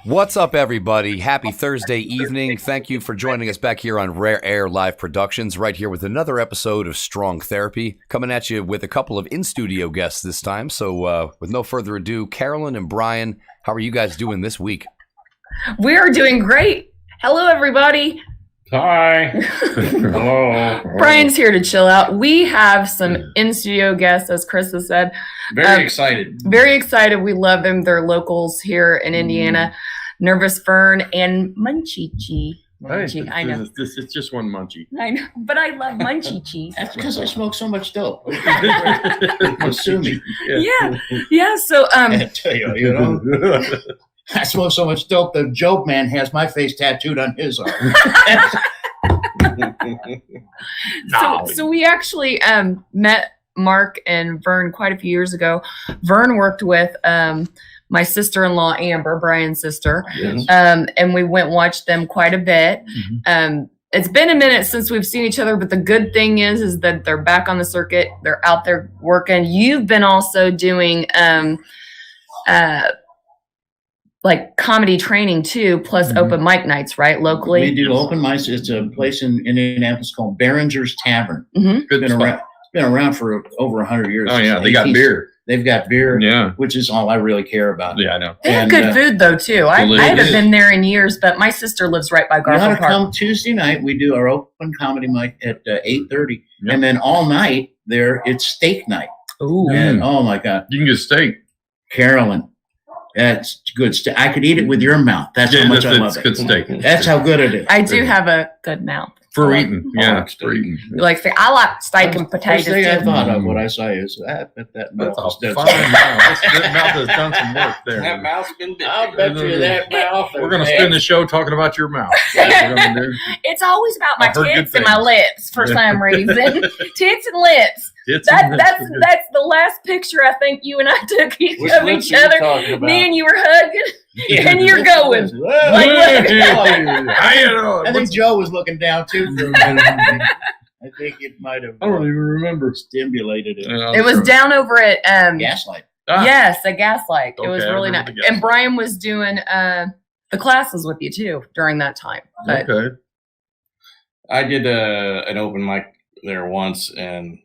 What's up, everybody? Happy Thursday evening. Thank you for joining us back here on Rare Air Live Productions, right here with another episode of Strong Therapy, coming at you with a couple of in-studio guests this time. So with no further ado, Carolyn and Brian, how are you guys doing this week? We are doing great. Hello, everybody. Hi. Hello. Brian's here to chill out. We have some in-studio guests, as Chris has said. Very excited. Very excited. We love them. They're locals here in Indiana. Nervous Vurn and Munchie. Munchie. I know. It's just one Munchie. I know, but I love Munchie cheese. That's because I smoke so much dope. I'm assuming. Yeah. So, I tell you, you know, I smoke so much dope. The Joke Man has my face tattooed on his arm. So we actually met Mark and Vurn quite a few years ago. Vurn worked with my sister-in-law, Amber, Brian's sister. Yes. And we went and watched them quite a bit. It's been a minute since we've seen each other, but the good thing is that they're back on the circuit. They're out there working. You've been also doing like comedy training too, plus open mic nights, right? Locally. We do open mics. It's a place in Indianapolis called Behringer's Tavern. Good It's been around for over 100 years. Oh yeah, they got beer. They've got beer, Yeah. which is all I really care about. Yeah, I know. They have good food though too. I haven't been there in years, but my sister lives right by You Garfield ought to Park. come Tuesday night. We do our open comedy mic at 8:30, and then all night there it's steak night. Ooh. And oh my God, You can get steak. Carolyn, that's good steak. I could eat it with your mouth. That's how much I love It's good it. steak. That's how good it is. I do have a good mouth. For I eating. Yeah, steak. for eating. like I like steak and potatoes First thing I too. thought of when I saw you is that mouth That's is a dead. fine mouth. That mouth has done some work there. That mouth's been I'll bet you that mouth. We're going to spend the show talking about your mouth. That's what we're gonna do. It's always about my I've heard good tits and my things. lips for some reason. Tits and lips. It's That's the last picture I think you and I took of each other. Me and you were hugging, and you're going. Like, I think Joe was looking down too for a minute. I think it might have. I don't even remember. Stimulated it. It was down over at Gaslight. yes, a Gaslight. It was Okay, I really remember nice. the Gaslight. And Brian was doing the classes with you too during that time. But Okay. I did an open mic there once, and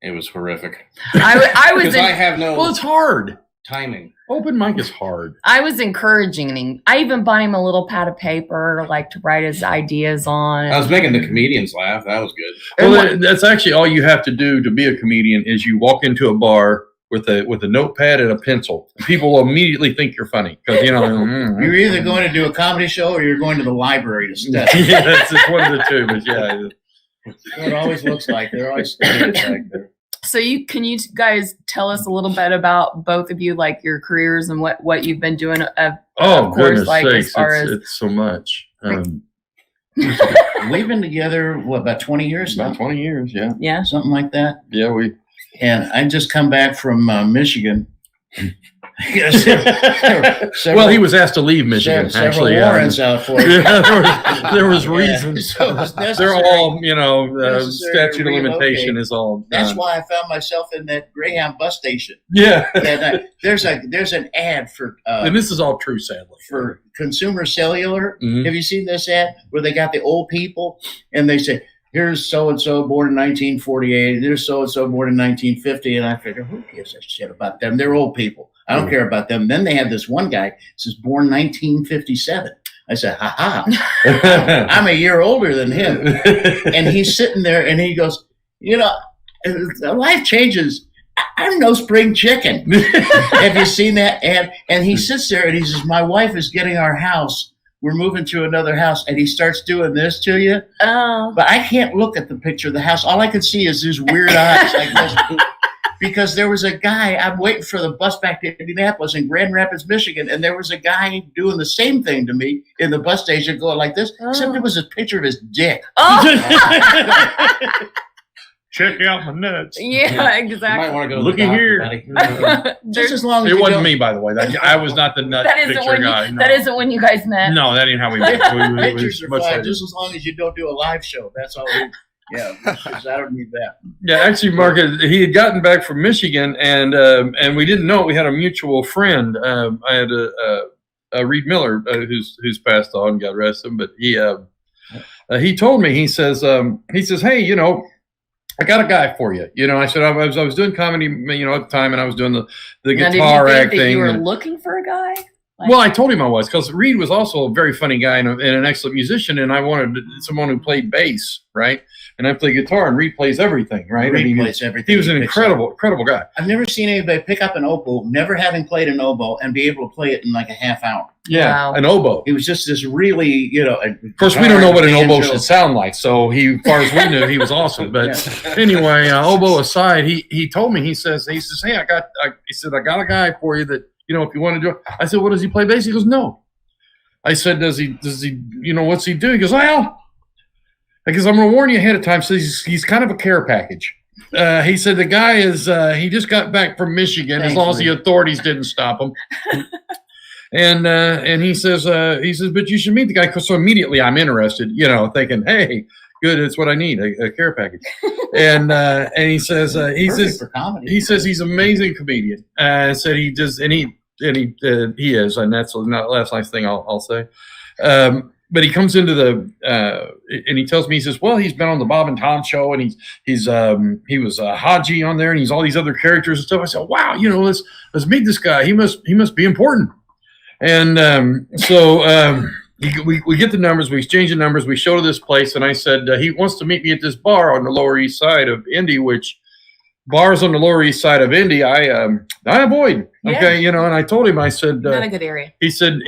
it was horrific. I was Because I have no Well, it's hard. timing. Open mic is hard. I was encouraging him. I even bought him a little pad of paper, like to write his ideas on. I was making the comedians laugh. That was good. Well, that's actually all you have to do to be a comedian is you walk into a bar with a notepad and a pencil. And people will immediately think you're funny because You're either going to do a comedy show or you're going to the library to study. yeah, it's just one of the two. But yeah, It always looks like they're always studying back there. So can you guys tell us a little bit about both of you, like your careers and what you've been doing? Of course, goodness like sakes, as far as it's so much. We've been together, about 20 years now? About 20 years, yeah. yeah. Something like that. Yeah, we. And I just come back from Michigan. Well, he was asked to leave Michigan, Several actually. warrants out for it. Yeah, there was reasons. So it was They're necessary. all, necessary statute to of limitation relocate. is all That's done. why I found myself in that Greyhound bus station. Yeah. And, there's an ad for And this is all true, sadly. for Consumer Cellular. Mhm. Have you seen this ad where they got the old people and they say, here's so-and-so born in 1948. There's so-and-so born in 1950. And I figure, who gives a shit about them? They're old people. I don't care about them. Then they had this one guy says born 1957. I said, ha-ha. I'm a year older than him. And he's sitting there and he goes, life changes. I'm no spring chicken. Have you seen that ad? And he sits there and he says, my wife is getting our house we're moving to another house, and he starts doing this to you. Oh. But I can't look at the picture of the house. All I can see is his weird eyes like this. Because there was a guy, I'm waiting for the bus back to Indianapolis in Grand Rapids, Michigan, and there was a guy doing the same thing to me in the bus station going like this, except it was a picture of his dick. Oh. Check out my nuts. Yeah, You might exactly. want to go to Looky the doctor, here. buddy. Just as long as It you wasn't don't- me, by the way. I was not the nut That isn't picture when guy. you, No. that isn't when you guys met. No, that ain't how we met. Pictures are much fine, later. just as long as you don't do a live show. That's all. Yeah, because I don't need that. Yeah, actually, Mark, he had gotten back from Michigan, and we didn't know it. We had a mutual friend. I had a Reed Miller who's passed on, God rest him. But he told me, he says, hey, you know, I got a guy for you. You know, I said I was doing comedy, you know, at the time, and I was doing the Now, guitar did you think acting. that you were and- looking for a guy? Well, I told him I was, because Reed was also a very funny guy and an excellent musician, and I wanted someone who played bass, right? And I play guitar, and Reed plays everything, right? Reed I mean, plays everything. he was an He picks up. incredible guy. I've never seen anybody pick up an oboe, never having played an oboe, and be able to play it in like a half hour. Yeah, Wow. an oboe. It was just this really, you know. Of course, we don't know what an oboe should sound like, so as far as we knew, he was awesome. But anyway, oboe aside, he told me, he says, hey, I got a guy for you that, you know, if you want to do it. I said, well, does he play bass? He goes, no. I said, does he, you know, what's he do? He goes, well, because I'm going to warn you ahead of time. So he's kind of a care package. He said the guy is, he just got back from Michigan, as long as the authorities didn't stop him. And he says, but you should meet the guy. So immediately I'm interested, you know, thinking, hey, good, it's what I need, a care package. And he says, for comedy. he says he's an amazing comedian. Said he does, and he is, and that's not the last nice thing I'll say. But he comes into and he tells me, he says, well, he's been on the Bob and Tom show, and he was Haji on there, and he's all these other characters and stuff. I said, wow, you know, let's meet this guy. He must be important. And we get the numbers, we exchange the numbers, we show to this place, and I said, he wants to meet me at this bar on the Lower East Side of Indy, which bars on the Lower East Side of Indy, I avoid. Okay, Yeah. you know, and I told him, I said, Not a good area. he said,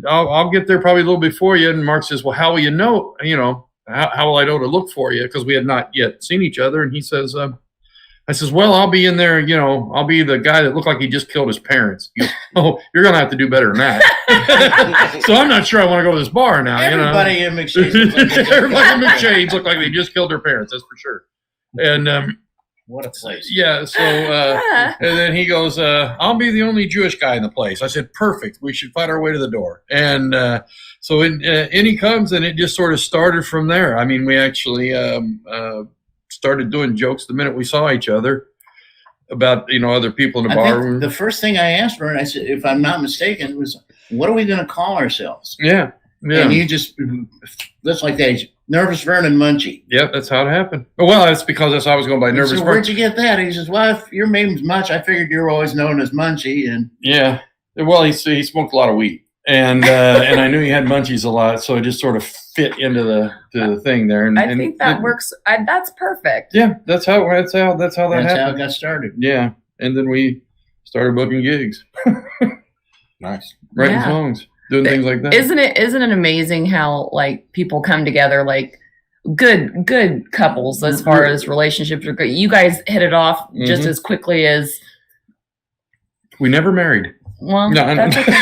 I'll get there probably a little before you. And Mark says, well, how will you know, how will I know to look for you? Because we had not yet seen each other. And he says, I says, well, I'll be in there, you know, I'll be the guy that looked like he just killed his parents. He goes, oh, you're going to have to do better than that. So I'm not sure I want to go to this bar now. Everybody in McShane's looks like they Everybody in McShane's look like they just killed their parents. That's for sure. And, what a place. yeah, so, and then he goes, I'll be the only Jewish guy in the place. I said, perfect. We should find our way to the door. And so in he comes, and it just sort of started from there. I mean, we actually started doing jokes the minute we saw each other about, you know, other people in the I bar. think the first thing I asked her, and I said, if I'm not mistaken, was, what are we going to call ourselves? Yeah. And you just, that's like that, Nervous Vurn Munchie. Yep, that's how it happened. Well, that's because that's how I was going by Nervous So Vurn. where'd you get that? He says, well, if your name's Munch, I figured you were always known as Munchie. And Yeah. Well, he smoked a lot of weed. And and I knew he had munchies a lot, so it just sort of fit into the thing there. And I think that works. That's perfect. Yeah, that's how that that's how it happened. got started. Yeah, and then we started booking gigs, Nice. writing Yeah. songs, doing things like that. Isn't it amazing how like people come together, like good couples as far as relationships are good. You guys hit it off just as quickly as We never married. well. No, That's okay.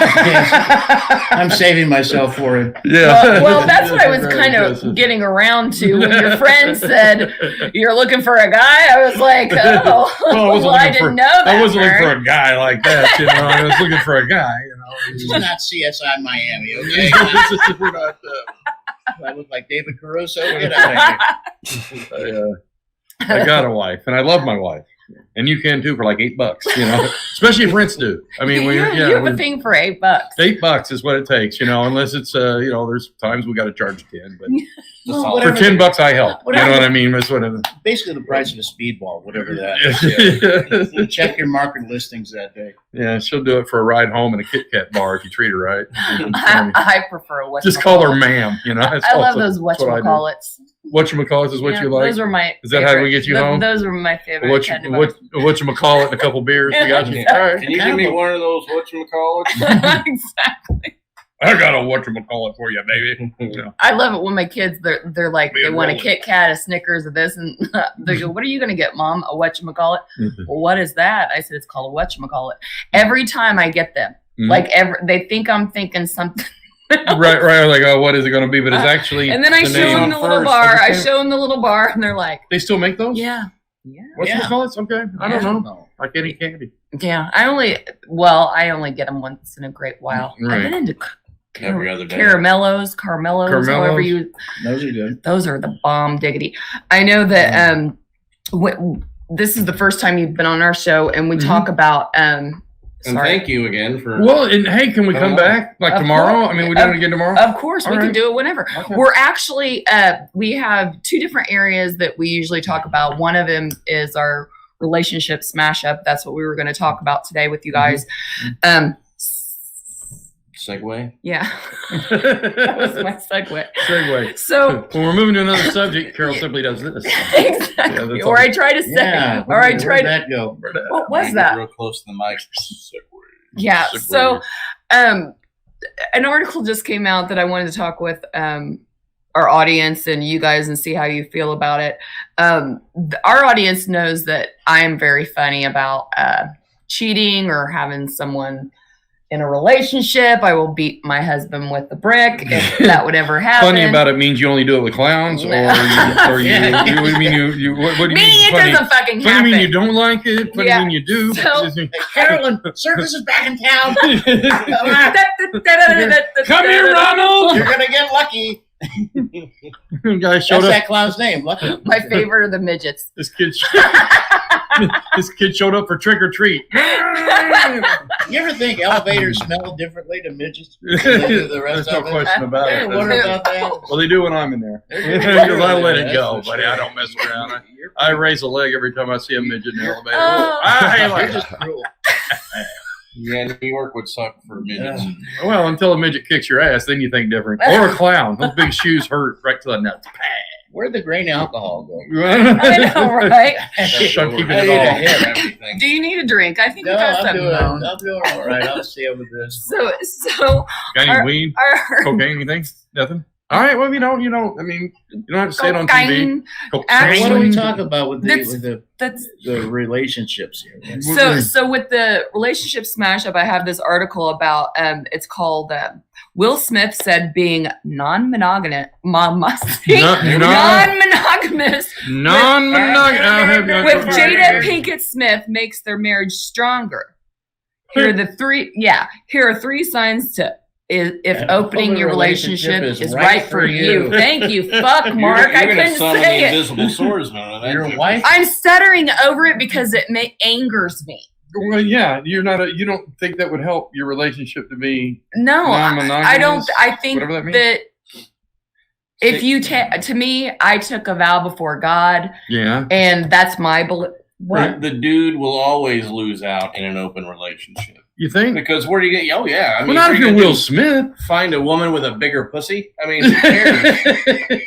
I'm saving myself for it. Yeah. Well, that's what I was kind of getting around to when your friend said you're looking for a guy. I was like, oh, Well, I didn't know that. I wasn't looking for Vern. a guy like that. You know, I was looking for a guy. You know, It's not CSI Miami, okay? We're not, I look like David Caruso. Get out of here. I got a wife, and I love my wife, and you can too for like $8. You know, especially if rents due. I mean, you have a thing for $8. $8 is what it takes, you know, unless it's, you know, there's times we got to charge 10, but Well, for whatever $10 I help. You know whatever- what I mean? That's what it Basically the price of a speedball, whatever that is. Check your market listings that day. Yeah, she'll do it for a ride home in a Kit Kat bar if you treat her right. I prefer a Just call her ma'am, you know. That's I love also- those that's what I do. whatchamacallits. Whatchamacallits is what Yeah, you like? Those are my. Is that how we get you home? Those are my favorite. Whatchamacallit and a couple beers? We got you. Exactly. All right. Can you give me one of those whatchamacallits? Exactly. I got a whatchamacallit for you, baby. I love it when my kids, they're like, Being they want a rolling. Kit Kat, a Snickers, or this. And they go, what are you going to get, Mom? A whatchamacallit? Well, what is that? I said, it's called a whatchamacallit. Every time I get them, they think I'm thinking something. right. Like, oh, what is it going to be? But it's actually. And then I show them the little bar. I show them the little bar, and they're like, They still make those? yeah. Whatchamacallits? Okay. I don't know. No. Like any candy. Yeah. I only get them once in a great while. Right. I've been into Every other day. Caramellos, however you. Those are good. Those are the bomb diggity. I know that this is the first time you've been on our show, and we talk about And thank you again for. Well, and hey, can we come back like Of tomorrow? course. I mean, we doing it again tomorrow? Of course, we All can right. do it whenever. Okay. We're actually we have two different areas that we usually talk about. One of them is our relationship smash up. That's what we were going to talk about today with you guys. Segue. Yeah, that was my segue. Segue. So When we're moving to another subject, Carol simply does this. exactly, that's or all. I try to say, Yeah. or I Where'd try to. that go? What was Get that? Real close to the mic. Segue. Yeah. Segue. So, an article just came out that I wanted to talk with our audience and you guys and see how you feel about it. Our audience knows that I'm very funny about cheating or having someone in a relationship. I will beat my husband with a brick if that would ever happen. Funny about it means you only do it with clowns, or you what do you Me, mean? it Funny? doesn't fucking Funny mean happen. you don't like it? Funny Yeah. mean you do? So- Hey, Carolyn, circus is back in town. Come here, Ronald! You're gonna get lucky. Guy showed That's up. that clown's name, Lucky. My favorite are the midgets. This kid showed up for trick or treat. You ever think elevators smell differently to midgets than they do the rest There's no of it? question about Yeah, it. what about that? Well, they do when I'm in there. Because I let it go, buddy. I don't mess around. I raise a leg every time I see a midget in the elevator. Oh. I like You're it. just cruel. Yeah, New York would suck for midgets. Well, until a midget kicks your ass, then you think different. Or a clown. Those big shoes hurt right to the nuts. Where'd the grain alcohol go? I know, right? I'm keeping I it need a all. hit. Everything. Do you need a drink? I think No, we got I'm something doing going. all right. I'll stay over this. So Got any weed? our Cocaine? Anything? Nothing? All right. Well, you don't. I mean, you don't have to say it on TV. cocaine. What do we Actually, talk about with That's the relationships here? so with the relationship smash up, I have this article about it's called Will Smith said being non-monogamous Non-monogamous. with Jada Pinkett Smith makes their marriage stronger. Here are three signs to if An opening open your relationship relationship is right for you. Thank you. Fuck, Mark. I You're gonna couldn't summon say the it. invisible swordsman. on that. Your wife? I'm stuttering over it because it angers me. Well, yeah, you don't think that would help your relationship to be No, non-monogamous? I don't. I think Whatever that means. that if you to me, I took a vow before God, Yeah. and that's my belief. What? The dude will always lose out in an open relationship You think? because where do you get? Oh yeah, I mean, Well, not what if are you you're gonna Will do? Smith. Find a woman with a bigger pussy. I mean, who cares?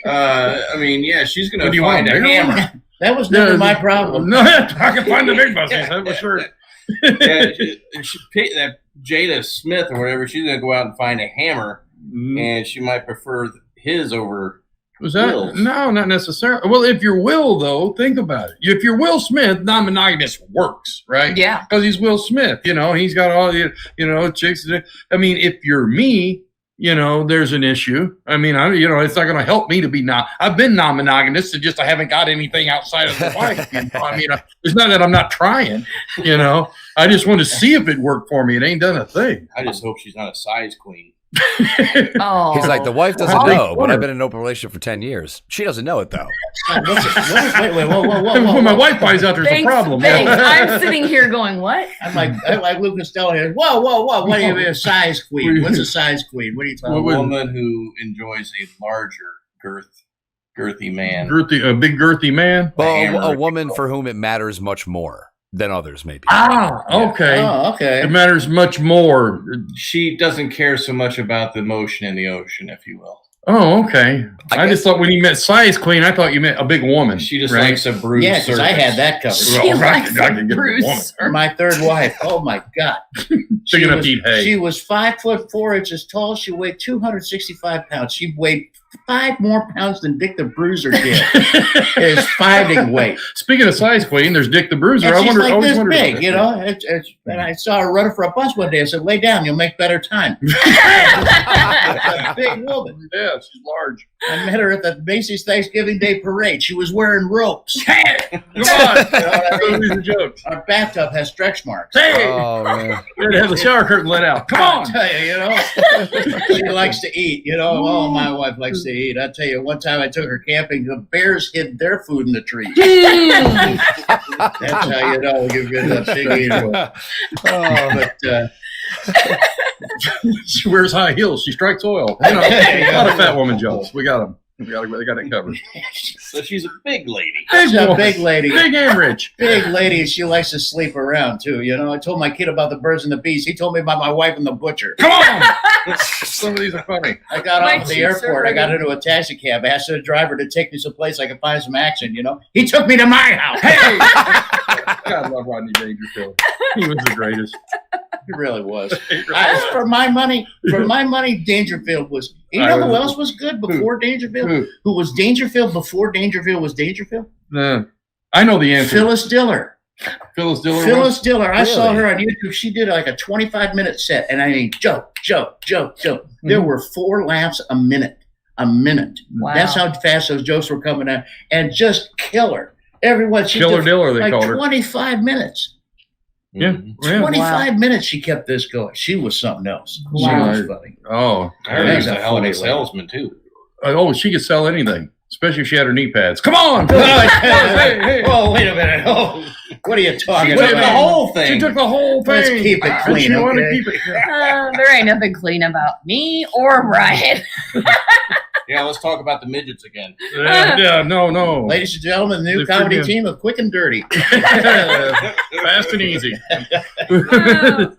I mean, yeah, she's gonna What do you find want, a bigger one? hammer. That was never my problem. No, I can find the big pussies. That's for sure. Yeah, she pick that Jada Smith or whatever. She's gonna go out and find a hammer, and she might prefer his over. Was that? Wills. No, not necessarily. Well, if you're Will, though, think about it. If you're Will Smith, non-monogamous works, right? Yeah. Because he's Will Smith. He's got all the, chicks. I mean, if you're me, there's an issue. I mean, it's not going to help me to be I've been non-monogamous, and just I haven't got anything outside of the wife. I mean, it's not that I'm not trying. I just want to see if it worked for me. It ain't done a thing. I just hope she's not a size queen. Oh, He's like, the wife doesn't Oh, know, but wonder. I've been in an open relationship for 10 years. She doesn't know it, though. Wait, whoa. When my wife finds out there's a problem. Thanks. I'm sitting here going, what? I'm like Luke Costello here. Whoa. What do you mean a size queen? What's a size queen? What are you talking A about? woman who enjoys a larger girthy man. A big girthy man. Well, hammer, a if you woman will. for whom it matters much more than others, maybe. Okay. Oh, okay. It matters much more. She doesn't care so much about the motion in the ocean, if you will. Oh, okay. I just thought when you meant size queen, I thought you meant a big woman. She just likes a bruised Yeah, because I had that covered. She likes a bruise. My third wife. Oh my God. Big enough to eat hay. She was 5'4" tall. She weighed 265 pounds. She weighed 5 more pounds than Dick the Bruiser did. His fighting weight. Speaking of size queen, there's Dick the Bruiser. And I she's wonder. like always this wondered big, about you that. know. And I saw her running for a bus one day. I said, "Lay down, you'll make better time." A big woman. Yeah, she's large. I met her at the Macy's Thanksgiving Day Parade. She was wearing ropes. Come on. You know what I mean? These are jokes. Our bathtub has stretch marks. Hey! Oh, man. We had to have the shower curtain let out. Come I on. tell you, you know, she likes to eat. You know, oh, my wife likes to eat. I tell you, one time I took her camping. The bears hid their food in the trees. That's how you know you're good at big eater. But She wears high heels. She strikes oil. You know, a lot of fat woman jokes. We got them. They got it covered. So she's a big lady. she's a woman. big lady. Big and rich. Big lady. She likes to sleep around too. You know, I told my kid about the birds and the bees. He told me about my wife and the butcher. Come on. Some of these are funny. I got My off the cheeks are airport. I got into a taxi cab. I asked the driver to take me someplace I could find some action. You know, he took me to my house. Hey. God, I love Rodney Dangerfield. He was the greatest. He really was. For my money, Dangerfield was. You know who else was good before Dangerfield? Who was Dangerfield before Dangerfield was Dangerfield? I know the answer. Phyllis Diller. Phyllis Diller. Phyllis Diller. I saw Really? her on YouTube. She did like a 25-minute set, and I mean, joke. There were 4 laughs a minute. Wow. That's how fast those jokes were coming out, and just killer. Everyone. She Killer did Diller, they like called her. 25 minutes. Yeah. yeah. 25 minutes she kept this going. She was something else. Wow. She was funny. Oh. I heard he's a That's a hell of funny a salesman too. Oh, she could sell anything, especially if she had her knee pads. Come on. Hey. Oh, wait a minute. Oh, what are you talking She took the about? whole thing. She took the whole thing. Let's keep it clean, She wanted to okay? keep it. There ain't nothing clean about me or Brian. Yeah, let's talk about the midgets again. Yeah, no. Ladies and gentlemen, the new They're comedy freaking- team of Quick and Dirty. Fast and easy. So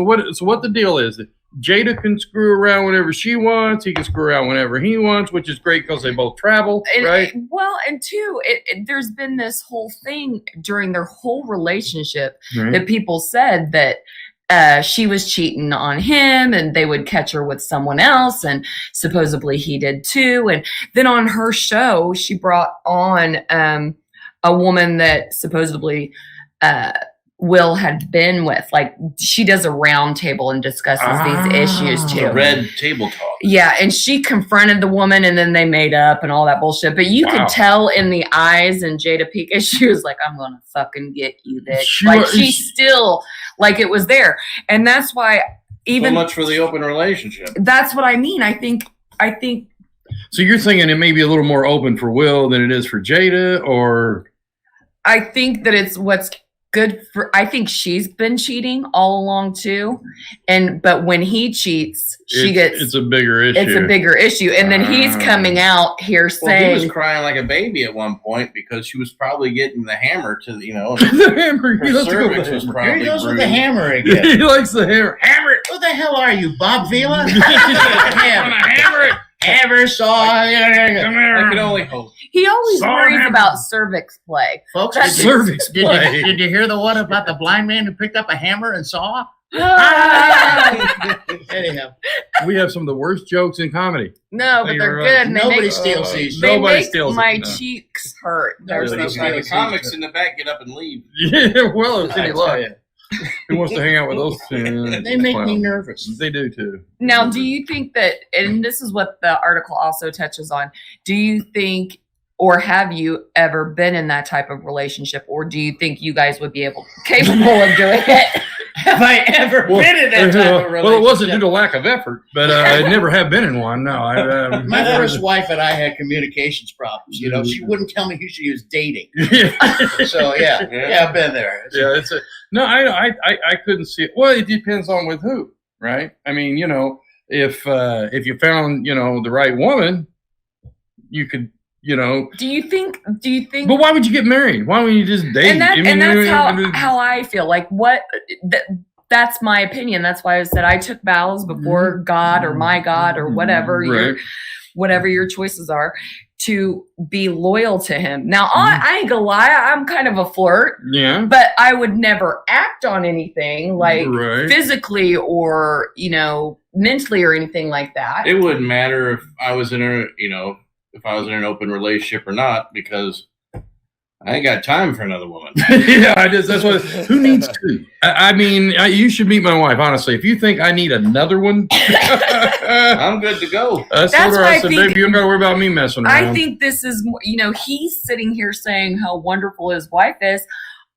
what the deal is? Jada can screw around whenever she wants. He can screw around whenever he wants, which is great because they both travel, right? Well, and two, there's been this whole thing during their whole relationship Right. that people said that she was cheating on him and they would catch her with someone else, and supposedly he did too. And then on her show, she brought on a woman that supposedly Will had been with. Like, she does a round table and discusses these issues too. The red table talk. Yeah, and she confronted the woman, and then they made up and all that bullshit. But you could tell in the eyes and Jada Pinkett, she was like, "I'm gonna fucking get you, bitch." She still, like, it was there, and that's why even So much for the open relationship. that's what I mean. I think. So you're thinking it may be a little more open for Will than it is for Jada, or I think that it's what's good for. I think she's been cheating all along too, but when he cheats, it's a bigger issue. It's a bigger issue, and then he's coming out here Well, saying he was crying like a baby at one point because she was probably getting the hammer to, you know, the hammer. He her loves to go with cervix the was hammer. Here probably he goes with the bruised. hammer again. He likes the hammer. Hammer it. What the hell are you, Bob Vila? Hammer it. Hammer saw. Come I can here. only hope. he always Saw worries hammer. about cervix play. Folks, That's- Cervix play. did you hear the one about the blind man who picked up a hammer and saw? Anyhow, We have some of the worst jokes in comedy. No, but You're they're right. good. And they nobody make, steals these. they Nobody make steals my it, no. cheeks hurt. Nobody There's steals something. The comics in the back get up and leave. Yeah, well, it's any I luck. tell you, Who wants to hang out with those? they make me nervous. They do too. Now, do you think that, and this is what the article also touches on, do you think, or have you ever been in that type of relationship, or do you think you guys would be capable of doing it? Have I ever been in that type of relationship? Well, it wasn't due to lack of effort, but I never have been in one. No, My first wife and I had communications problems. You know, she wouldn't tell me who she was dating. yeah, So yeah, I've been there. it's a no. I couldn't see it. Well, it depends on with who, right? I mean, you know, if you found the right woman, you could. Do you think? But why would you get married? Why wouldn't you just date? And that's how I feel. Like, that's my opinion. That's why I said I took vows before God or my God or whatever whatever your choices are, to be loyal to him. Now, I ain't gonna lie, I'm kind of a flirt. Yeah. But I would never act on anything like physically or, mentally or anything like that. It wouldn't matter if I was in an open relationship or not, because I ain't got time for another woman. That's what. Who needs two? I mean, you should meet my wife. Honestly, if you think I need another one, I'm good to go. That's what I said, baby. You don't got to worry about me messing around. I think this is, he's sitting here saying how wonderful his wife is.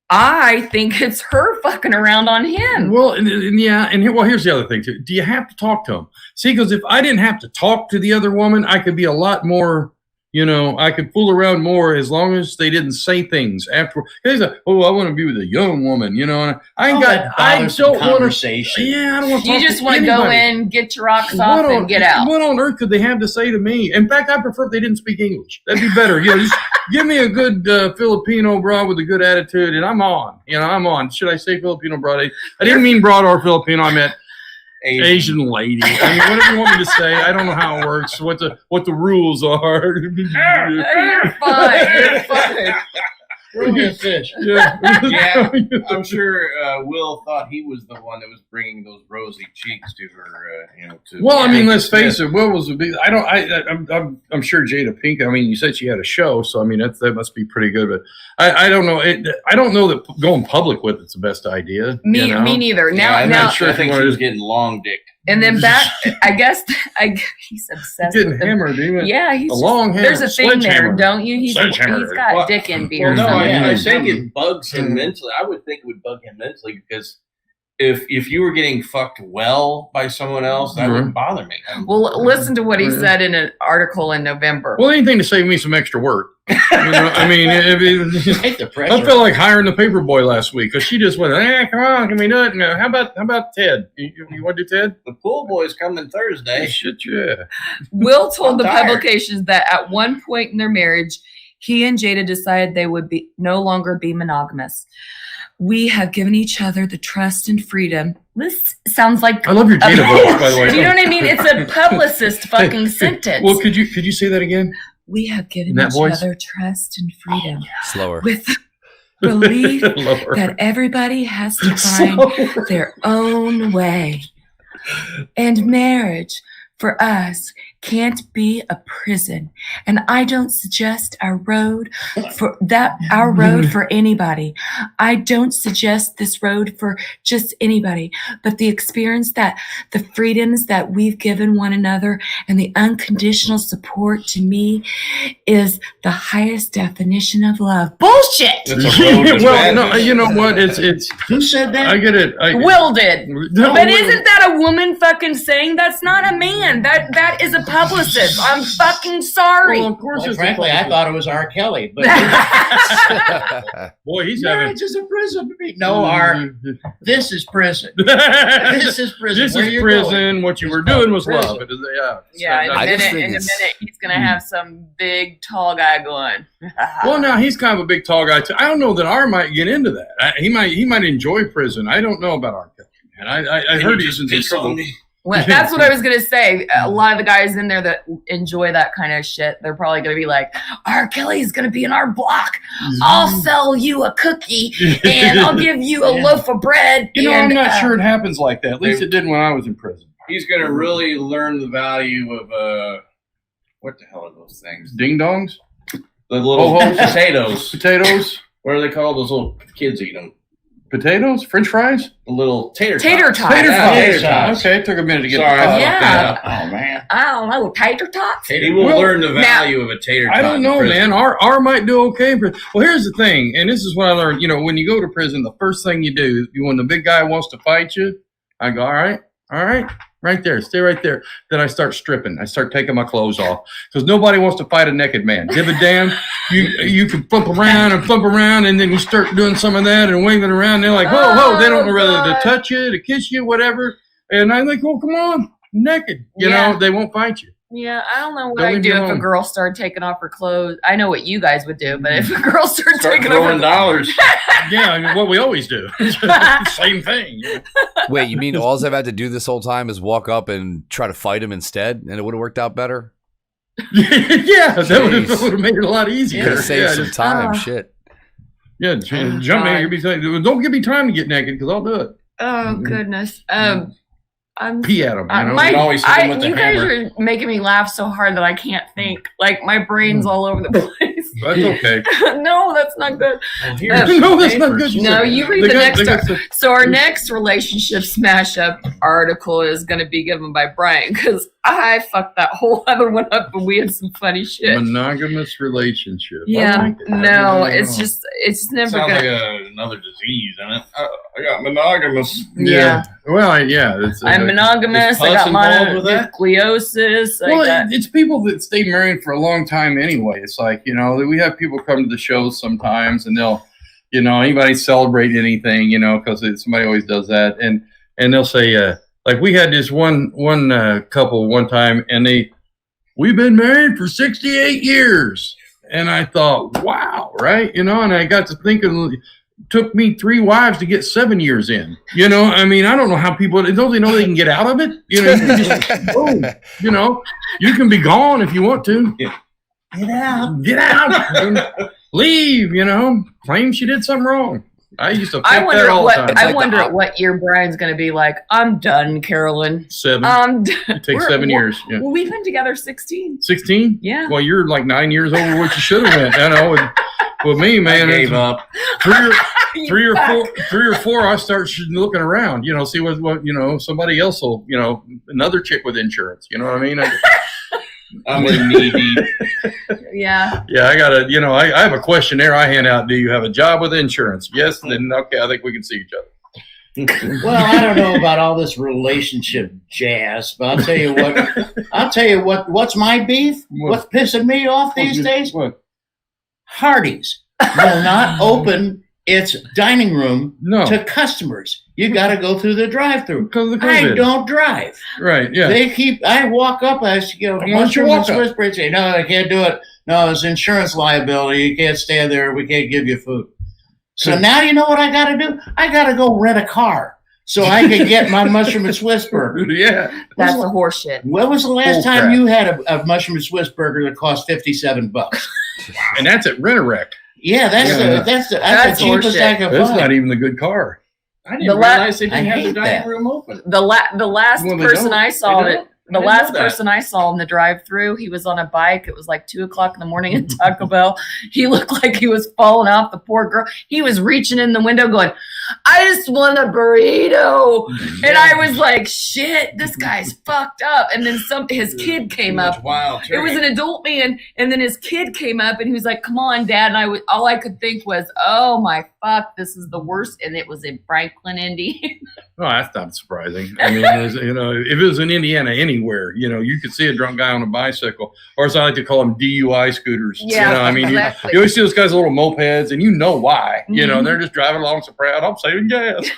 I think it's her fucking around on him. Well, and here's the other thing too. Do you have to talk to him? See, because if I didn't have to talk to the other woman, I could be a lot more. I could fool around more as long as they didn't say things after. He's like, I want to be with a young woman, and I don't want to. Yeah, I don't want to. You just want to go in, get your rocks off, and get out. What on earth could they have to say to me? In fact, I prefer if they didn't speak English. That'd be better. Just give me a good Filipino broad with a good attitude, and I'm on. I'm on. Should I say Filipino broad? I didn't mean broad or Filipino. I meant Asian lady. I mean, whatever you want me to say. I don't know how it works. What the rules are. You're fine. Brilliant fish. Yeah, I'm sure Will thought he was the one that was bringing those rosy cheeks to her. Well, I mean, let's face it. Will was a big. I'm sure Jada Pinkett. I mean, you said she had a show, so I mean that must be pretty good. But I don't know. I don't know that going public with it's the best idea. Me neither. I'm not sure. I think she was getting long dick. And then back, I guess, he's obsessed. He's getting hammered, even. Yeah, he's a long hammer. There's a thing there, don't you? He's got dick envy. Well, no, I think it bugs him mentally. I would think it would bug him mentally because if you were getting fucked well by someone else, that wouldn't bother me. Well, listen to what he said in an article in November. Well, anything to save me some extra work. I mean, take the pressure. I felt like hiring the paper boy last week because she just went, come on, give me that. How about Ted? You want to do Ted? The pool boy's coming Thursday. Shit, yeah. Will told the publications that at one point in their marriage, he and Jada decided they would no longer be monogamous. We have given each other the trust and freedom. This sounds like I love your Jada voice, by the way. Do you know what I mean? It's a publicist fucking sentence. Well, could you say that again? We have given each other trust and freedom. Slower. With belief that everybody has to find their own way. And marriage for us can't be a prison. And I don't suggest our road for anybody. I don't suggest this road for just anybody, but the experience that the freedoms that we've given one another and the unconditional support to me is the highest definition of love. Bullshit. Well, no, you know what? It's who said that? I get it. Will did. But isn't that a woman fucking saying? That's not a man. That is a publicist. I'm fucking sorry. Well, of course. Well, frankly, I thought it was R. Kelly, but boy, he's marriage is a prison to me. No, this is prison. This is prison. This is prison. What you were doing was love. Yeah. In a minute, he's gonna have some big tall guy going. Well, now he's kind of a big tall guy too. I don't know that R might get into that. He might enjoy prison. I don't know about R. Kelly. And I heard he's in trouble. Well, that's what I was going to say. A lot of the guys in there that enjoy that kind of shit, they're probably going to be like, R. Kelly's going to be in our block. I'll sell you a cookie and I'll give you a loaf of bread. I'm not sure it happens like that. At least it didn't when I was in prison. He's going to really learn the value of, what the hell are those things? Ding-dongs? The little potatoes. Potatoes? What are they called? Those little kids eat them. Potatoes? French fries? The little tater tots. Tater tots. Tater tots. Okay, it took a minute to get the yeah. Oh, man. I don't know. Tater tots? He will learn the value of a tater tot. I don't know, man. R might do okay. Well, here's the thing, and this is what I learned. When you go to prison, the first thing you do, when the big guy wants to fight you, I go, all right, right there, stay right there. Then I start stripping. I start taking my clothes off because nobody wants to fight a naked man. Give a damn. You can flip around, and then you start doing some of that and waving around. They're like, whoa. They don't know whether to touch you, to kiss you, whatever. And I'm like, oh, come on, naked. You know, they won't fight you. Yeah, I don't know what Don't I'd leave do me if a alone. girl started taking off her clothes. I know what you guys would do, but if a girl started Start taking off her throwing dollars. Yeah, I mean, what we always do. Same thing. You know? Wait, you mean all I've had to do this whole time is walk up and try to fight him instead, and it would have worked out better? Yeah, that would Jeez. have made it a lot easier. Could have saved Yeah, some just- time. Shit. yeah, jump in. Give me time. Don't give me time to get naked because I'll do it. Oh goodness. I'm Pee at them. You know? my, You can always hit 'em with the you guys hammer. are making me laugh so hard that I can't think. Like my brain's all over the place. That's okay. No, that's not good. Well, here's No, that's some not papers. good. No, you read They the got- next they got one. So our next relationship smash up article is going to be given by Brian because I fucked that whole other one up and we had some funny shit. Monogamous relationship. I Yeah, like it. no, I it's know. just never Sounds gonna. like another disease, isn't it? I got monogamous. Yeah. Well, it's I'm monogamous. Is I pus got involved with that? mononucleosis. I Well, got, it's people that stay married for a long time anyway. It's like, we have people come to the shows sometimes and they'll, anybody celebrate anything, because somebody always does that. And they'll say, like we had this one couple one time and we've been married for 68 years. And I thought, wow, right? And I got to thinking, took me 3 wives to get 7 years in. I mean, I don't know how people don't they know they can get out of it? You can just boom, you can be gone if you want to. Get out. Leave, claim she did something wrong. I used to think I wonder that all the time. I like wonder the at what year Brian's going to be like. I'm done, Carolyn. 7. I'm done. It takes 7 years. Yeah. Well, we've been together 16. 16? Yeah. Well, you're like 9 years over what you should have went. With me, man, I gave it's up. three or four, I start looking around, see what somebody else will, another chick with insurance. You know what I mean? I'm in knee deep. Yeah. Yeah, I got to, I have a questionnaire I hand out. Do you have a job with insurance? Yes. Then, okay, I think we can see each other. Well, I don't know about all this relationship jazz, but I'll tell you what. What's my beef? What? What's pissing me off these days? What? Hardee's will not open its dining room No. to customers. You got to go through the drive-through. Because of the I COVID. don't drive. Right, yeah. I walk up, Why don't you mushroom walk and up? Swiss bread, say, no, I can't do it. No, it's insurance liability. You can't stand there. We can't give you food. So now you know what I got to do? I got to go rent a car so I can get my mushroom and Swiss burger. Yeah. That's the horse shit. When was the last Bull time crap. you had a mushroom and Swiss burger that cost $57? And that's at Rent-A-Wreck. Yeah, that's the That's cheapest I horseshit. can That's find. not even the good car. I didn't The la- realize they I didn't have hate the dining that. room open. The last Well, they person don't. I saw They that don't? the I didn't last know that. person I saw in the drive-through, he was on a bike. It was like 2:00 in the morning at Taco Bell. He looked like he was falling off. The poor girl. He was reaching in the window, going, "I just want a burrito," and I was like, "Shit, this guy's fucked up." And then his kid came up. Wow. It was an adult man, and then his kid came up, and he was like, "Come on, Dad." And all I could think was, "Oh my fuck, this is the worst." And it was in Franklin, Indiana. Oh, that's not surprising. I mean, if it was in Indiana anywhere, you could see a drunk guy on a bicycle, or as I like to call them, DUI scooters. Yeah, I mean, exactly. you always see those guys with little mopeds, and you know why. Mhm. They're just driving along so proud. I'm saving gas.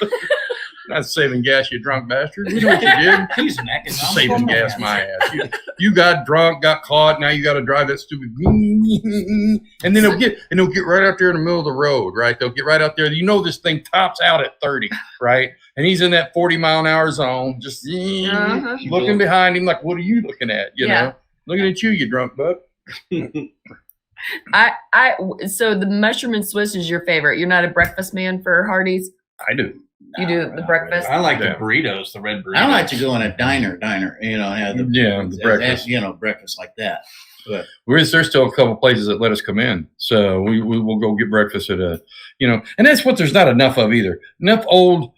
Not saving gas, you drunk bastard. You know what you did? He's an economical Saving man. gas, my ass. You got drunk, got caught. Now you got to drive that stupid. And then they'll get right out there in the middle of the road, right? They'll get right out there. This thing tops out at 30, right? And he's in that 40-mile-an-hour zone, just Uh-huh. looking behind him like, what are you looking at? Yeah. Looking at you drunk buck. So the mushroom and Swiss is your favorite. You're not a breakfast man for Hardee's? I do. You do the breakfast? I like Yeah. the burritos, the red burritos. I like to go in a diner, have The breakfast. breakfast like that. But There's still a couple places that let us come in, so we will go get breakfast at and that's what there's not enough of either. Enough old,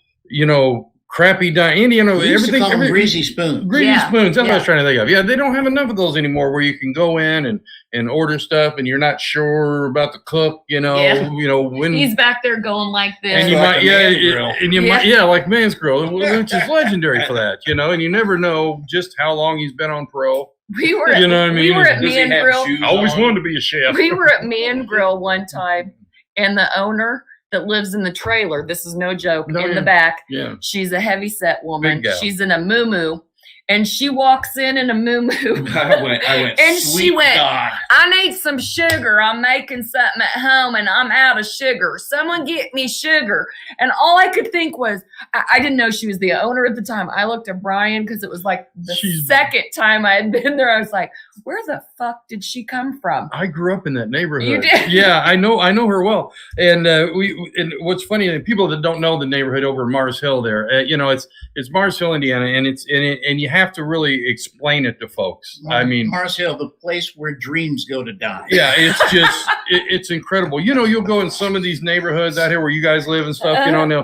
crappy Indiana. we used to call them everything- greasy spoons. Greasy Yeah, spoons. That's what I yeah. was trying to think of. Yeah, they don't have enough of those anymore where you can go in and order stuff and you're not sure about the cook, Yeah. when He's back there going like this. and you Like might a man's grill. and you Yeah. might like Man's Grill, which is legendary for that, and you never know just how long he's been on parole. we were at, You know what I we mean? were at Does he Man have Grill. shoes I always on? wanted to be a chef. We were at Man Grill one time, and the owner that lives in the trailer, this is no joke, No, in yeah. the back, Yeah. she's a heavy set woman. Big gal. She's in a muumuu, and she walks in a moo-moo. I went, And sweet she went, God. I need some sugar. I'm making something at home and I'm out of sugar. Someone get me sugar. And all I could think was, I didn't know she was the owner at the time. I looked at Brian because it was like the second time I had been there. I was like, where the fuck did she come from? I grew up in that neighborhood. You did? Yeah, I know her well. And and what's funny, people that don't know the neighborhood over in Mars Hill there, it's Mars Hill, Indiana, and you have to really explain it to folks. I mean, Mars Hill, the place where dreams go to die. yeah, it's just it's incredible. You'll go in some of these neighborhoods out here where you guys live and stuff. And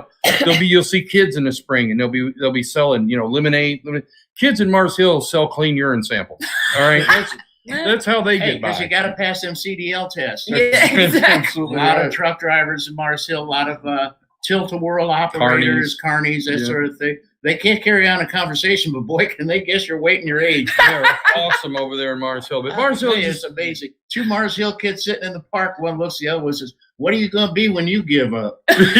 you'll see kids in the spring, and they'll be selling lemonade. Kids in Mars Hill sell clean urine samples. All right, that's how they get by. Because you got to pass them CDL tests. Yeah, exactly. Absolutely A lot right. of truck drivers in Mars Hill, a lot of tilt-a-whirl operators, carnies, that sort of thing. They can't carry on a conversation, but boy, can they guess your weight and your age. They're awesome over there in Mars Hill. But Mars Hill is amazing. Two Mars Hill kids sitting in the park. One looks at the other one and says, "What are you going to be when you give up?" it's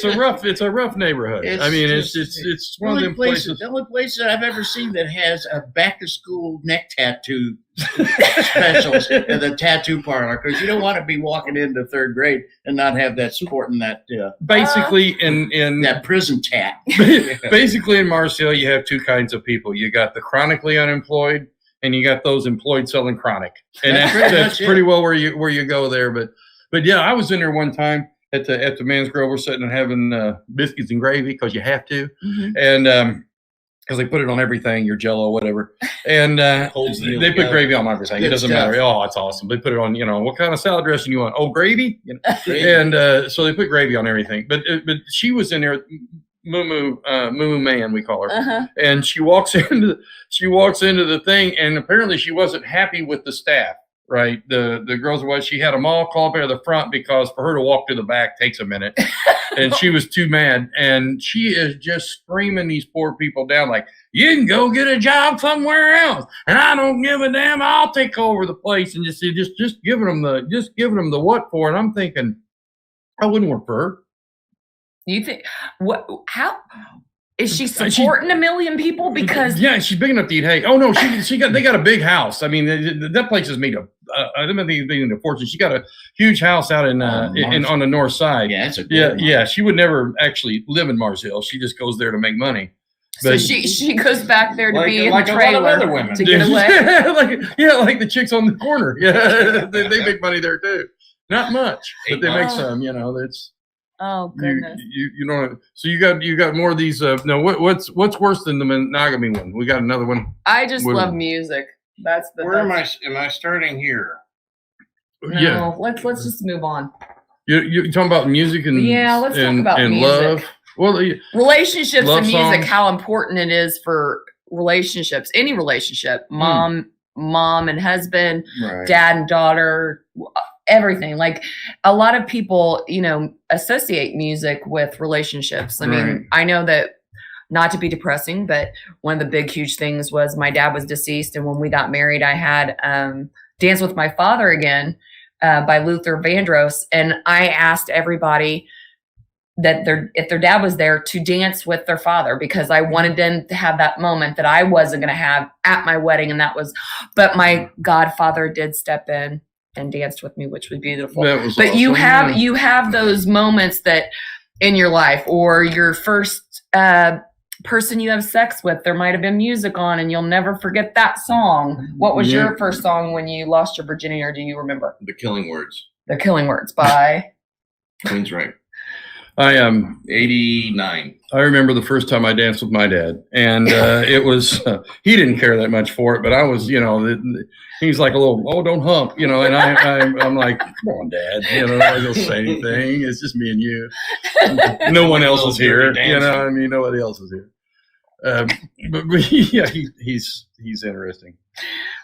a rough neighborhood. It's one of them places. The only place that I've ever seen that has a back-to-school neck tattoo specials in the tattoo parlor, because you don't want to be walking into third grade and not have that sporting that Basically, in that prison tat. basically in Mars Hill, you have two kinds of people. You got the chronically unemployed, and you got those employed selling chronic. And that's pretty well where you go there. But yeah, I was in there one time at the Man's Grove. We're sitting and having biscuits and gravy because you have to, and because they put it on everything, your Jell-O, whatever, and they put gravy on everything. It doesn't matter. Oh, it's awesome. They put it on. What kind of salad dressing you want? Oh, gravy. And so they put gravy on everything. But she was in there. Moo Man, we call her, and she walks into the thing, and apparently she wasn't happy with the staff. Right, the girls were. She had them all called up to the front because for her to walk to the back takes a minute, and she was too mad, and she is just screaming these poor people down like, "You can go get a job somewhere else, and I don't give a damn. I'll take over the place," and just giving them the what for, and I'm thinking, I wouldn't work for her. You think what? How is she supporting a million people? Because yeah, she's big enough to eat hay. Oh no, they got a big house. I mean, that place is made of. I don't think it's made into a fortune. She got a huge house out on the north side. Yeah, that's a cool yeah. She would never actually live in Mars Hill. She just goes there to make money. But so she goes back there to be in the trailer a lot of other women. to get away. like the chicks on the corner. Yeah, they make money there too. Not much, but they make some. That's. Oh goodness! You know. So you got more of these. No, what's worse than the monogamy one? We got another one. I just love music. That's the. Where am I? Am I starting here? No, yeah. Let's just move on. You're talking about music and let's talk about and music. Love. Well, relationships love and music. songs. How important it is for relationships. Any relationship, mom and husband, Right. dad and daughter. Everything. Like a lot of people, associate music with relationships. I mean, I know that, not to be depressing, but one of the big, huge things was my dad was deceased. And when we got married, I had Dance with My Father Again by Luther Vandross. And I asked everybody that if their dad was there to dance with their father, because I wanted them to have that moment that I wasn't going to have at my wedding. And but my godfather did step in and danced with me, which was beautiful. That was but awesome. you have those moments that in your life, or your first person you have sex with, there might have been music on and you'll never forget that song. What was your first song when you lost your virginity, or do you remember? The Killing Words. The Killing Words by Queen's right. I am 89. I remember the first time I danced with my dad, and it was he didn't care that much for it, but I was, he's like a little, oh, don't hump, and I'm like, come on, Dad, I'm not gonna say anything. It's just me and you. No one else is here, nobody else is here. But yeah, he's interesting.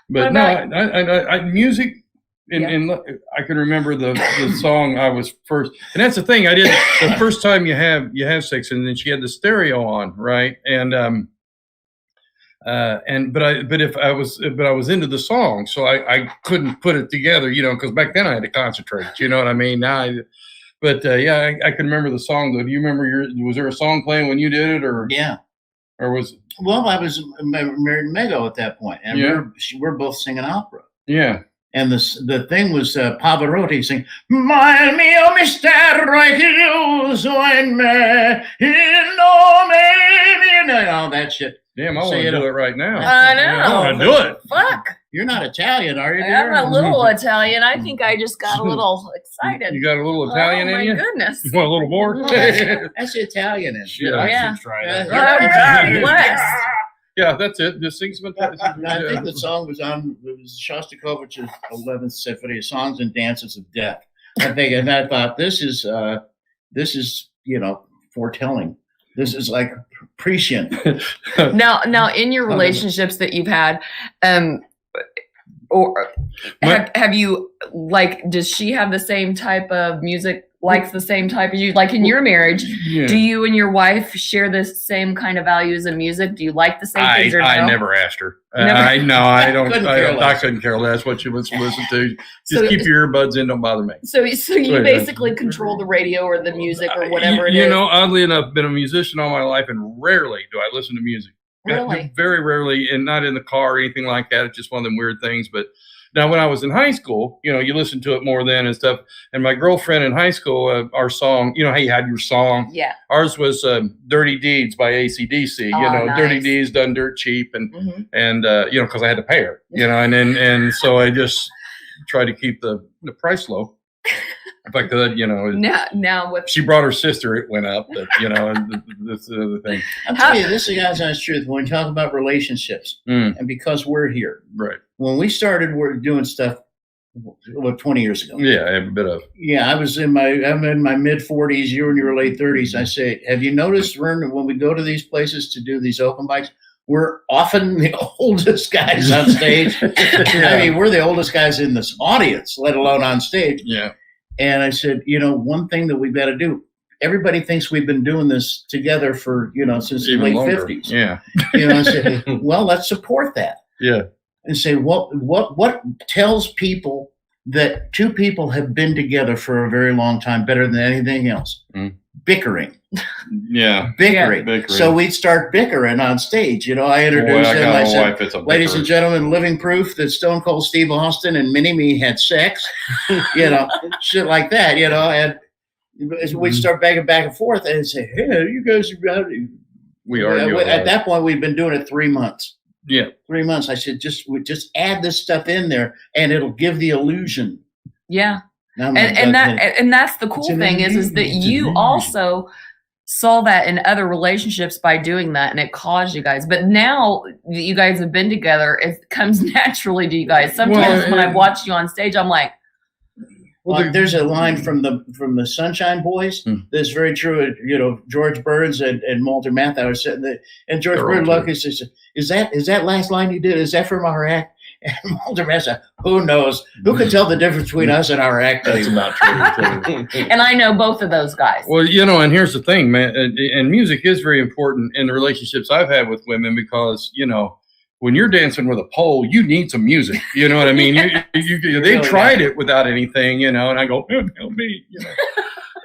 But no, I music. And I can remember the song I was first, and that's the thing I did the first time you have sex, and then she had the stereo on, right? And but I was into the song, so I couldn't put it together, because back then I had to concentrate, you know what I mean? Now, I can remember the song. Do you remember was there a song playing when you did it, or? Yeah. or was? Well, I was married to Mego at that point, and we're both singing opera. Yeah. And the thing was Pavarotti saying, "My mio mistero in me, and all that shit." Damn, I want to do it right now. I know. I want to do it. Fuck. You're not Italian, are you? I'm a little Italian. I think I just got a little excited. You got a little Italian in you? Oh, my goodness. You want a little more? That's Italian in Shit, Yeah. I Yeah. should try Yeah. that. Oh, God bless. Yeah, that's it. Just sing some Italian. I think the song was on Shostakovich's 11th Symphony, Songs and Dances of Death. I think, and I thought this is foretelling. This is like prescient. Now, in your relationships that you've had, or have you, like, does she have the same type of music, likes the same type as you? Like in your marriage, Yeah. do you and your wife share the same kind of values in music? Do you like the same things or no? I never asked her. Never? I don't. Couldn't care I less. couldn't care less what she wants to listen to. Just So- keep your earbuds in. Don't bother me. So you Wait, basically control the radio or the music or whatever it is. You know, oddly enough, been a musician all my life, and rarely do I listen to music. Really? Very rarely, and not in the car or anything like that. It's just one of them weird things. But now, when I was in high school, you listen to it more then and stuff. And my girlfriend in high school, our song, how you had your song. Yeah. Ours was "Dirty Deeds" by AC/DC. Oh, nice. Dirty Deeds done dirt cheap, and Mhm. because I had to pay her. And so I just tried to keep the price low. If I could, Now with she brought her sister, it went up, but and that's the other thing. I'll tell you, this is the God's honest truth. When we talk about relationships, Mm. and because we're here, Right. when we started, we're doing stuff 20 years ago. Yeah, I have a bit of. Yeah, I'm in my mid 40s. You're in your late 30s. I say, have you noticed, Vurn, when we go to these places to do these open mics, we're often the oldest guys on stage. I mean, we're the oldest guys in this audience, let alone on stage. Yeah. And I said, one thing that we've got to do. Everybody thinks we've been doing this together for, since the Even late longer. 50s. Yeah. I said, well, let's support that. Yeah. And say, what tells people that two people have been together for a very long time better than anything else? Mm. Bickering. Yeah. Bickering. Bickering. So we'd start bickering on stage. I introduced Boy, I them. got I a said, wife. It's a ladies and gentlemen, living proof that Stone Cold Steve Austin and Mini-Me had sex, shit like that, and we'd start banging back and forth and say, hey, you guys are we argue. at that point, we'd been doing it 3 months. Yeah. 3 months. I said, just add this stuff in there and it'll give the illusion. yeah. And And that's the cool It's an thing is that illusion. you also saw that in other relationships by doing that, and it caused you guys. But now that you guys have been together, it comes naturally to you guys. Sometimes when I watch you on stage, I'm like, there's a line from the Sunshine Boys that's very true. George Burns and Walter Matthau are sitting there, and George Burns says, "Is that last line you did? Is that from our act?" And Walter Matthau, who knows? Who can tell the difference between us and our act? That's about true. and I know both of those guys. Well, and here's the thing, man, and music is very important in the relationships I've had with women because, when you're dancing with a pole, you need some music. You know what I mean? They tried it without anything, and I go, help me,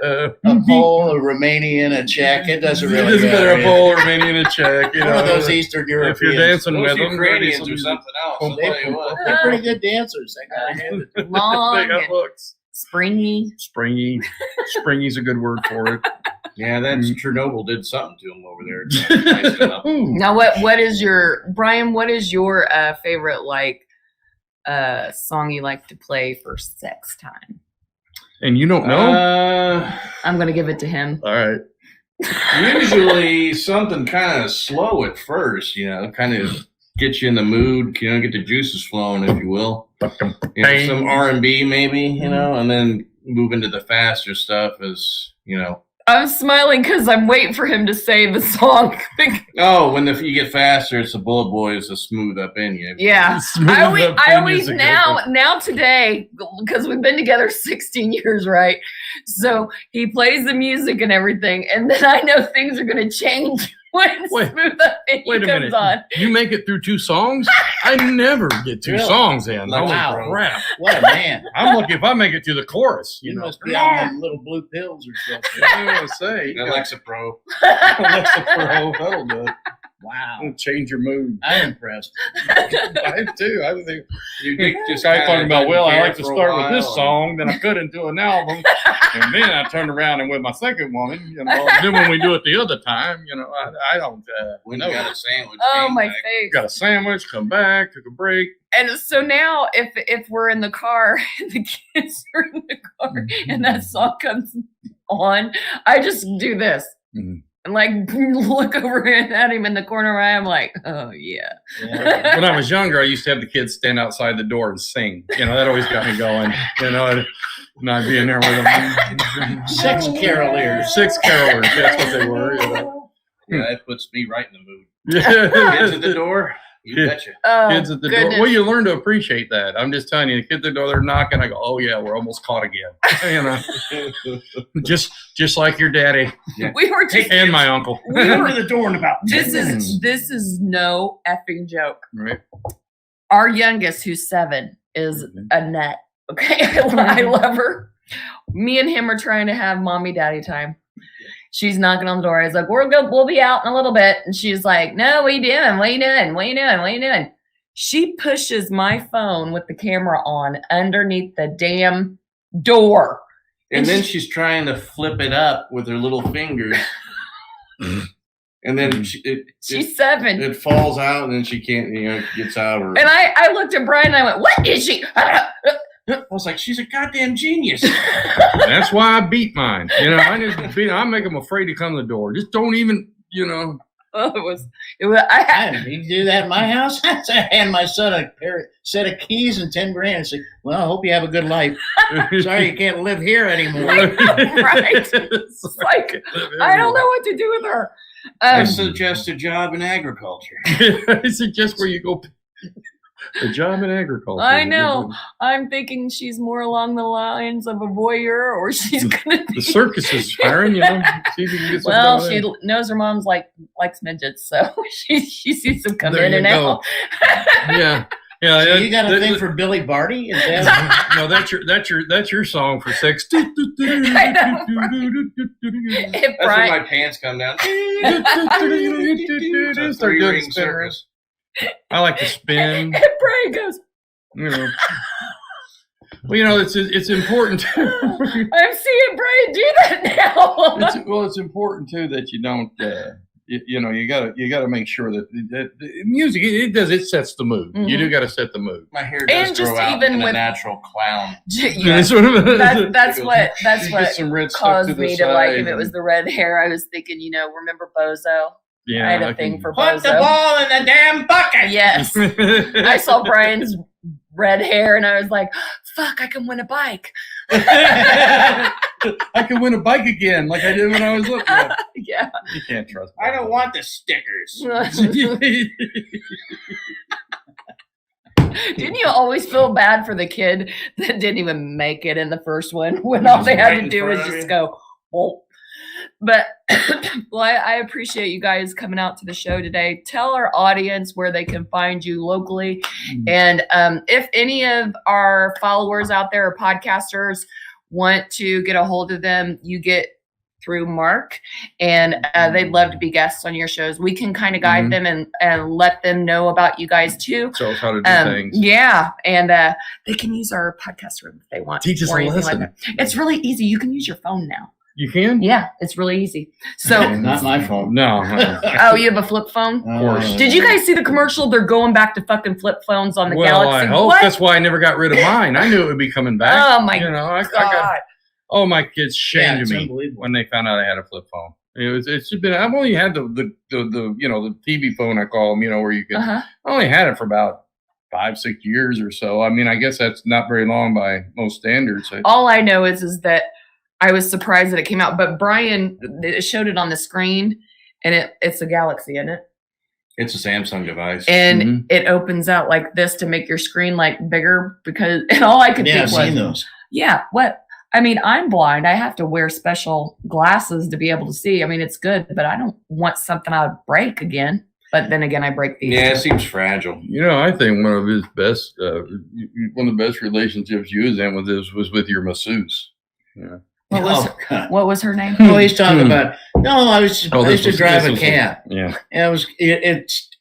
A Pole, a Romanian, a Czech. It doesn't really It doesn't matter matter. a pole, or Romanian, a Czech. One of those Eastern Europeans. If you're dancing Those with them, Ukrainians or something else. I'll tell you what. They're pretty good dancers. I gotta hand it to them. Long they got and looks. springy. Springy's a good word for it. Yeah, that's Chernobyl did something to him over there. Nice enough. Now, what is your Brian? What is your favorite song you like to play for sex time? And you don't know? I'm gonna give it to him. All right. Usually something kind of slow at first, kind of get you in the mood, get the juices flowing, if you will. Some R&B maybe, and then move into the faster stuff as, I'm smiling because I'm waiting for him to say the song. Oh, when you get faster, it's the Bullet Boys to smooth up in you. Yeah, Smooth I up always in is a good now today, because we've been together 16 years, right? So he plays the music and everything, and then I know things are going to change when Wait. Smooth Up In Wait a comes minute. on. You make it through 2 songs? I never get 2 Really? songs in. Like, Holy wow. crap. What a man. I'm lucky if I make it to the chorus. You must be on them little blue pills or something. I was going to say. Alexa Pro. Alexa Pro, that'll do it. Wow. Change your mood. I'm impressed. I too. I think You Dick just guy kinda talking about, doesn't well, I care like to for a start with this while, song, then I cut into an album, and then I turned around and with my second woman, then when we do it the other time, I don't When know. you got a sandwich. Oh, came my back. face. Got a sandwich, come back, took a break. And so now, if we're in the car, the kids are in the car, and that song comes on, I just do this. Mhm. And like look over at him in the corner where I'm like, oh yeah. When I was younger, I used to have the kids stand outside the door and sing. That always got me going. Not being there with them. 6 carolers. 6 carolers, that's what they were. Yeah, that puts me right in the mood. Yeah. Kids at the door. You Yeah. betcha. Oh, Kids at the door. goodness. Well, you learn to appreciate that. I'm just telling you, the kids at the door, they're knocking. I go, oh yeah, we're almost caught again. Just like your daddy We were just and my uncle. we were, the door in about 10 minutes. this is no effing joke. Right. Our youngest, who's 7, is a nut. Okay, I love her. Me and him are trying to have mommy daddy time. She's knocking on the door. I was like, we'll be out in a little bit. And she's like, no, what are you doing? What are you doing? What are you doing? What are you doing? She pushes my phone with the camera on underneath the damn door. And then she's trying to flip it up with her little fingers. And then She's 7. it falls out, and then she can't, gets out. Or And I looked at Brian and I went, what is she? I was like, she's a goddamn genius. That's why I beat mine. I make them afraid to come to the door. Just don't even, Oh, it was I didn't need to do that in my house. I hand my son a set of keys and 10 grand and say, well, I hope you have a good life. Sorry you can't live here anymore. right. It's like, I don't know what to do with her. I suggest a job in agriculture. I suggest where you go. A job in agriculture. I know. I'm thinking she's more along the lines of a voyeur, or she's gonna be. The circus is hiring, See if you can get some Well, done she there. knows her mom's likes midgets, so she sees them come There in you and go. out. Yeah. So you got a thing for Billy Barty? Is that- No, that's your song for sex. I know, If That's Brian, when my pants come down. It's a Three good ring spinner. circus. I like to spin. if Brian goes, Well, it's important. I'm seeing Brian do that now. It's important too that you don't. You gotta make sure that the music it sets the mood. Mhm. You do got to set the mood. My hair And does just grow out even in a with- natural clown. Yeah, Sort of- that's what You get some red stuff caused to the me to like. side If it was the red hair, I was thinking, remember Bozo? Yeah, I had a I thing can- for Put the Bozo. ball in the damn bucket. Yes. I saw Brian's red hair and I was like, fuck, I can win a bike. I can win a bike again, like I did when I was little. Yeah. You can't trust me. I don't want the stickers. Didn't you always feel bad for the kid that didn't even make it in the first one when all they had Right to in do was front of just you. go, well. But well, I appreciate you guys coming out to the show today. Tell our audience where they can find you locally. And if any of our followers out there or podcasters want to get a hold of them, you get through Mark, and they'd love to be guests on your shows. We can kind of guide them and let them know about you guys too. Show us how to do things. Yeah, and they can use our podcast room if they want. Teach us or a anything lesson. that. It's really easy. You can use your phone now. You can? Yeah, it's really easy. So, Not my phone. No. oh, you have a flip phone? Of course. Did you guys see the commercial? They're going back to fucking flip phones on the Well, Galaxy. I hope What? that's why I never got rid of mine. I knew it would be coming back. Oh my I God. got. Oh, my kids Yeah, shamed it's me unbelievable. when they found out I had a flip phone. It's been. I've only had the TV phone, I call them. Where you can. Uh-huh. I only had it for about 5-6 years or so. I mean, I guess that's not very long by most standards. All I know is that I was surprised that it came out, but Brian showed it on the screen, and it's a Galaxy, isn't it? It's a Samsung device. And it opens out like this to make your screen like bigger and all I could Yeah, I've think was, seen those. yeah, what? I mean, I'm blind. I have to wear special glasses to be able to see. I mean, it's good, but I don't want something I would break again. But then again, I break these. Yeah, it too. seems fragile. I think one of his best, one of the best relationships you was in with this was with your masseuse. Yeah. What was her name? Oh, he's talking about. No, I used to drive a cab. Yeah, and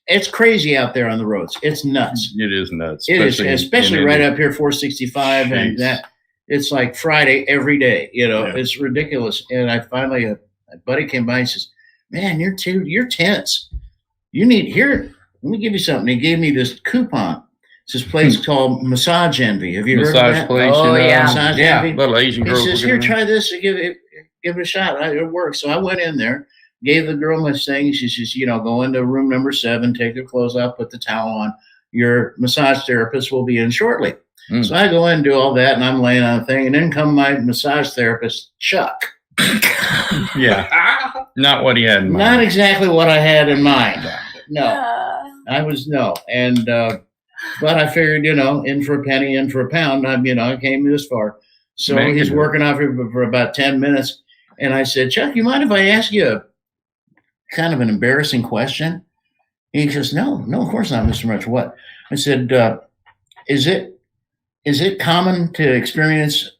it's crazy out there on the roads. It's nuts. it is nuts. It is, especially right up here, 465, and that. It's like Friday every day. It's ridiculous. And I finally, a buddy came by and says, "Man, you're tense. You need here. Let me give you something." He gave me this coupon. It's this place called Massage Envy. Have you heard of that? Place, oh, yeah. Massage Envy. Little Asian girl. He says, "Here, try this and give it a shot." It works. So I went in there, gave the girl my thing. She says, go into room number 7, take your clothes off, put the towel on. Your massage therapist will be in shortly. So I go in and do all that, and I'm laying on a thing, and then come my massage therapist, Chuck. Yeah. Not what he had in mind. Not exactly what I had in mind. No. And but I figured, in for a penny, in for a pound. I came this far. So he's working off here for about 10 minutes. And I said, "Chuck, you mind if I ask you a kind of an embarrassing question?" He says, No, of course not, Mr. Much. What? I said, is it common to experience,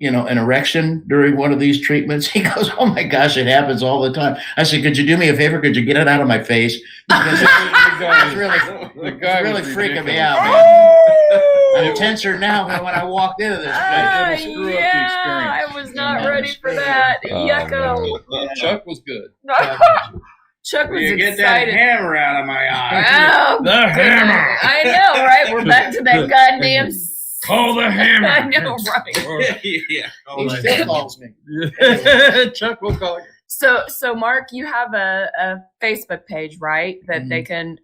an erection during one of these treatments? He goes, "Oh my gosh, it happens all the time." I said, "Could you do me a favor? Could you get it out of my face?" Because it's really freaking me out, man. I'm tenser now than when I walked into this place. I was not ready for that. Yucko. Chuck was good. Chuck was You excited. get that hammer out of my eye. Oh, The hammer. I know, right? We're back to that goddamn. Call the hammer. I know, right? Yeah. He still calls me. Chuck will call you. So Mark, you have a Facebook page, right? That they can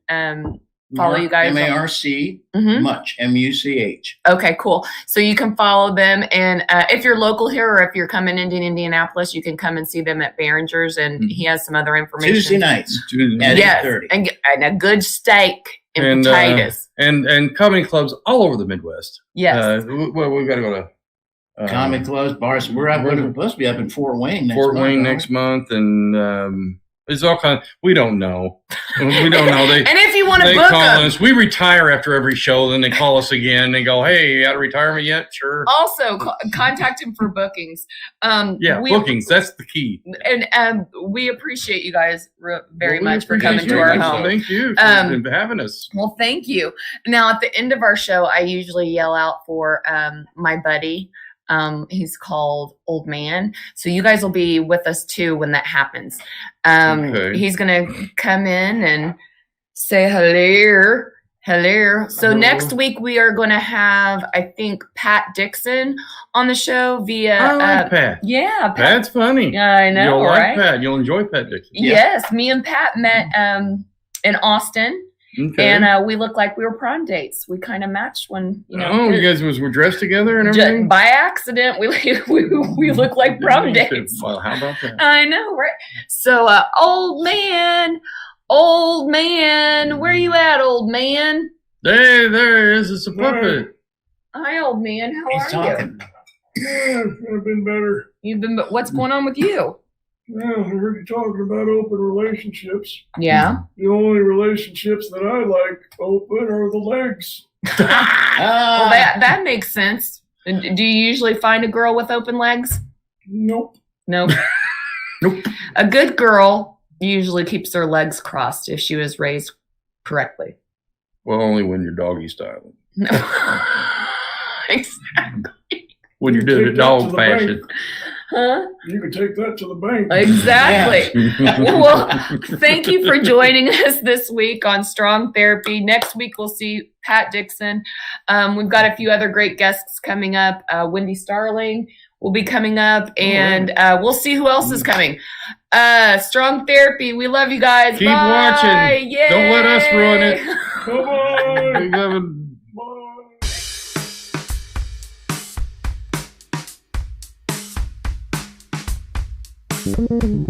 follow you guys. MARC, Much, MUCH. Okay, cool. So you can follow them, and if you're local here or if you're coming into Indianapolis, you can come and see them at Behringer's, and he has some other information. Tuesday nights at 8:30. And a good steak and potatoes. And comedy clubs all over the Midwest. Yes. We've got to go to Comic clubs, bars. We're supposed to be up in Fort Wayne next month, and it's all kind of, we don't know. We don't know. And if you want to book call them. us. We retire after every show, then they call us again. They go, "Hey, you out of retirement yet?" Sure. Also, contact him for bookings. Bookings. That's the key. And we appreciate you guys very much for coming to our home. Thank you for having us. Well, thank you. Now, at the end of our show, I usually yell out for my buddy. He's called Old Man. So you guys will be with us too when that happens. Okay. He's going to come in and say hello. Hello. So next week we are going to have, I think, Pat Dixon on the show via. I like Pat. Yeah. Pat's funny. I know, You'll right? like Pat. You'll enjoy Pat Dixon. Yes. Me and Pat met in Austin. Okay. And we looked like we were prom dates. We kind of matched when, you guys were dressed together and everything? By accident, we look like prom dates. Well, how about that? I know, right? So, old man, where you at, old man? Hey, there he is. It's a puppet. Hi, old man. How He's are talking. Yeah, I've been better. What's going on with you? Well, I heard you talking about open relationships. Yeah. The only relationships that I like open are the legs. Well, that makes sense. Do you usually find a girl with open legs? Nope. Nope. Nope. A good girl usually keeps her legs crossed if she was raised correctly. Well, only when you're doggy style. No. Exactly. When you're doing it dog fashion. Huh? You can take that to the bank. Exactly. Well, thank you for joining us this week on Strong Therapy. Next week, we'll see Pat Dixon. We've got a few other great guests coming up. Wendy Starling will be coming up, and we'll see who else is coming. Strong Therapy. We love you guys. Keep Bye. watching. Yay. Don't let us ruin it. Bye-bye. We love it. Bye.